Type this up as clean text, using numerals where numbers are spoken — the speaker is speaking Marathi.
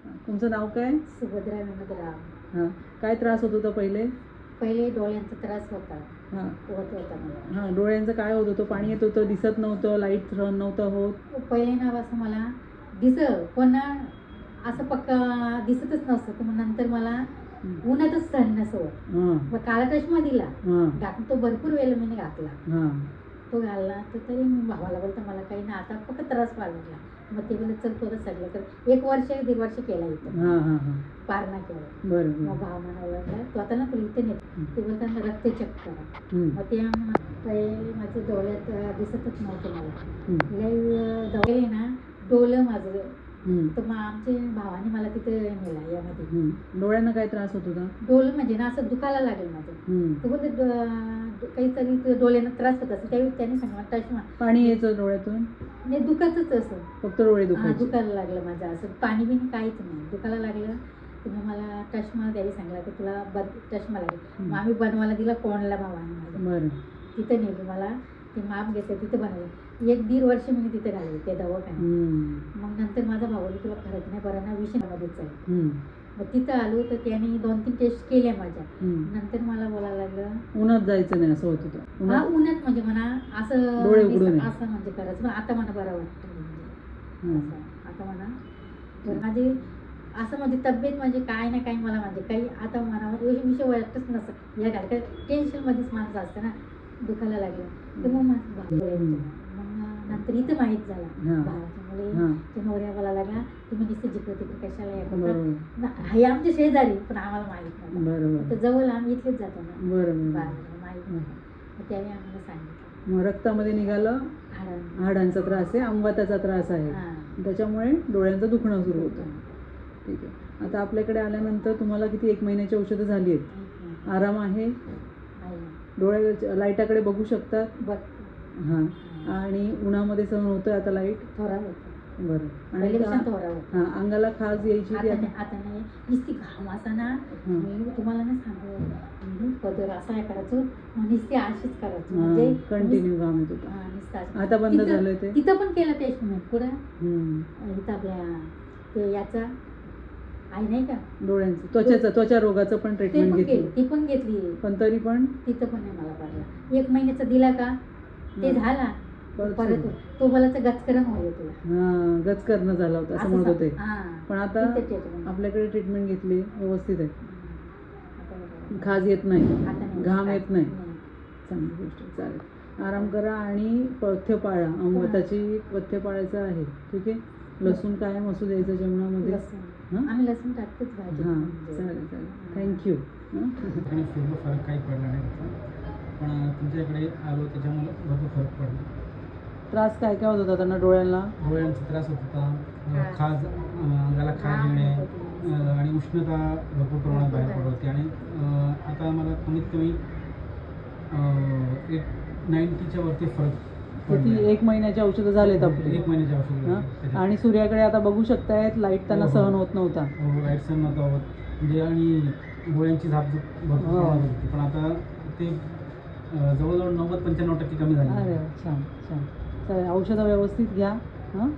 तुमचं नाव काय? सुभद्रा विनोदराव. हां, काय त्रास होत होता पहिले? पहिले डोळ्यांचा त्रास होता. हां होत होता मला. हां, डोळ्यांचं काय होत होतं? पाणी येत होतं, दिसत नव्हतं, लाईट सहन नव्हतं होत? पहिले ना असं मला पण असं पक्का दिसतच नसतं. तर मग नंतर मला उन्हातच सहन नसं होत. मग काळा चष्मा दिला घातला, तो भरपूर वेळ मी घातला. तो घालला तर तरी मी भावाला बोलतो मला काही ना आता फक्त त्रास वाढला. मग ते बोलत चल थोडं सगळं कर. 1 वर्ष 1.5 वर्ष केला इथं पारणा केलं. मग भाव म्हणायला लागला तू आता ना तुला इथे नाही. ते बोलताना रक्त चेक करा. मग ते पहिले माझ्या डोळ्यात दिसतच नव्हतं मला. लई डोळे ना डोलं माझं. तर मग आमच्या भावाने मला तिथे नेला यामध्ये. डोळ्यांना काय त्रास होत होता? डोलं म्हणजे ना असं दुखायला लागेल माझं. तर बोलते काहीतरी डोळ्यांना त्रास होत असं त्यावेळी त्याने सांगितलं चष्मा. पाणी यायचं डोळ्यातून? म्हणजे दुखतच असं फक्त डोळे दुखायला लागलं माझं. असं पाणी बिनी काहीच नाही, दुखायला लागलं. तुम्ही मला चष्मा द्यावी सांगला की तुला चष्मा लागेल. मग आम्ही बनवायला दिला कोणला भावाने माझ्या. बरं. तिथे नेलं मला. ते माप घेतलं तिथे बनवलं. 1-1.5 वर्ष मी तिथे घालवले त्या दवाखान्यात. मग नंतर माझा भाऊ तुला फरक नाही बरं ना विषयामध्येच आहे. मग तिथं आलो तर त्याने 2-3 टेस्ट केल्या माझ्या. नंतर मला बोलायला लागलं उन्हात जायचं नाही असं होत होतं. हा उन्हात म्हणजे म्हणा असं डोळे उघडून असं म्हणजे करायचं. पण आता मला बरं वाटतं म्हणजे आता म्हणा माझी असं म्हणजे तब्येत म्हणजे काय ना काय मला म्हणजे काही आता मनावर विषय वाटतच नसतं. या गाडीत टेन्शन मध्येच माणसं असतं ना. दुखायला लागलं तर मग माझं मग नंतर इथं माहीत झाला भावाच्यामुळे. ते नवऱ्या बोलायला लागला तुम्ही नुसतं जिकडे तिकडे कशाला या करता. हे आमचे शेजारी पण आम्हाला माहीत नव्हतं. तर जवळ आम्ही इथलेच जातो ना माहीत नव्हतं. त्यावेळी आम्हाला सांगितलं. मग रक्तामध्ये निघालं हाडांचा त्रास आहे, अंगवाताचा त्रास आहे, त्याच्यामुळे डोळ्यांचं दुखणं सुरू होतं. ठीक आहे. आता आपल्याकडे आल्यानंतर तुम्हाला किती 1 महिन्याची औषधं झाली आहेत? आराम आहे? डोळ्या लाईटाकडे बघू शकतात? हां. आणि उन्हामध्ये सहन होतं आता लाईट? थोडा होतं. बरं. आणि हां, अंगाला खाज यायची की आता नाही नुसती घाम असा ना. मी तुम्हाला ना सांगू पदर असा आहे करायचं नुसती अशीच करायचं म्हणजे कंटिन्यू घाम येत होता. आता बंद झालं ते? तिथं पण केलं टेस्ट पुढे इथं आपल्या ते याचा आहे नाही का डोळ्यांचं त्वचा रोगाचं पण ट्रीटमेंट घेतली? ती पण घेतली. पण तरी पण तिथं पण नाही मला पडला. 1 महिन्याचा दिला का ते झाला परत तो बोलायचा गचकरण होईल तुला. गचकरण झाला होता असं म्हणत होते. पण आता आपल्याकडे ट्रीटमेंट घेतली व्यवस्थित आहे. खाज येत नाही, घाम येत नाही. चांगली गोष्ट. चालेल, आराम करा आणि पथ्य पाळा. अंगवताची पथ्य पाळायचं आहे. ठीक आहे. लसूण कायम असू द्यायचं जेवणामध्ये. आम्ही लसूण टाकतोच भाजी. हां चालेल चालेल. थँक्यू. आणि पूर्ण फरक काही पडला नाही, पण तुमच्याकडे आलो त्याच्यामुळे भरपूर फरक पडला. त्रास काय काय होत होता त्यांना? डोळ्यांचा त्रास होत होता, खाज अंगाला खाज येणे आणि उष्णता भरपूर प्रमाणात बाहेर पडत होती. आणि आता मला कमीत कमी 90च्या वरती फरक. किती 1 महिन्याची औषधं झालेत आपली? 1 महिन्याची औषधं. आणि सूर्याकडे आता बघू शकतायत लाईट त्यांना सहन होत नव्हता. लाईट सहन नव्हता होत म्हणजे आणि डोळ्यांची झापझूप भरपूर प्रमाणात होती. पण आता ते जवळजवळ 90-95% कमी झाली. अरे छान छान. चालेल, औषधं व्यवस्थित घ्या. हां.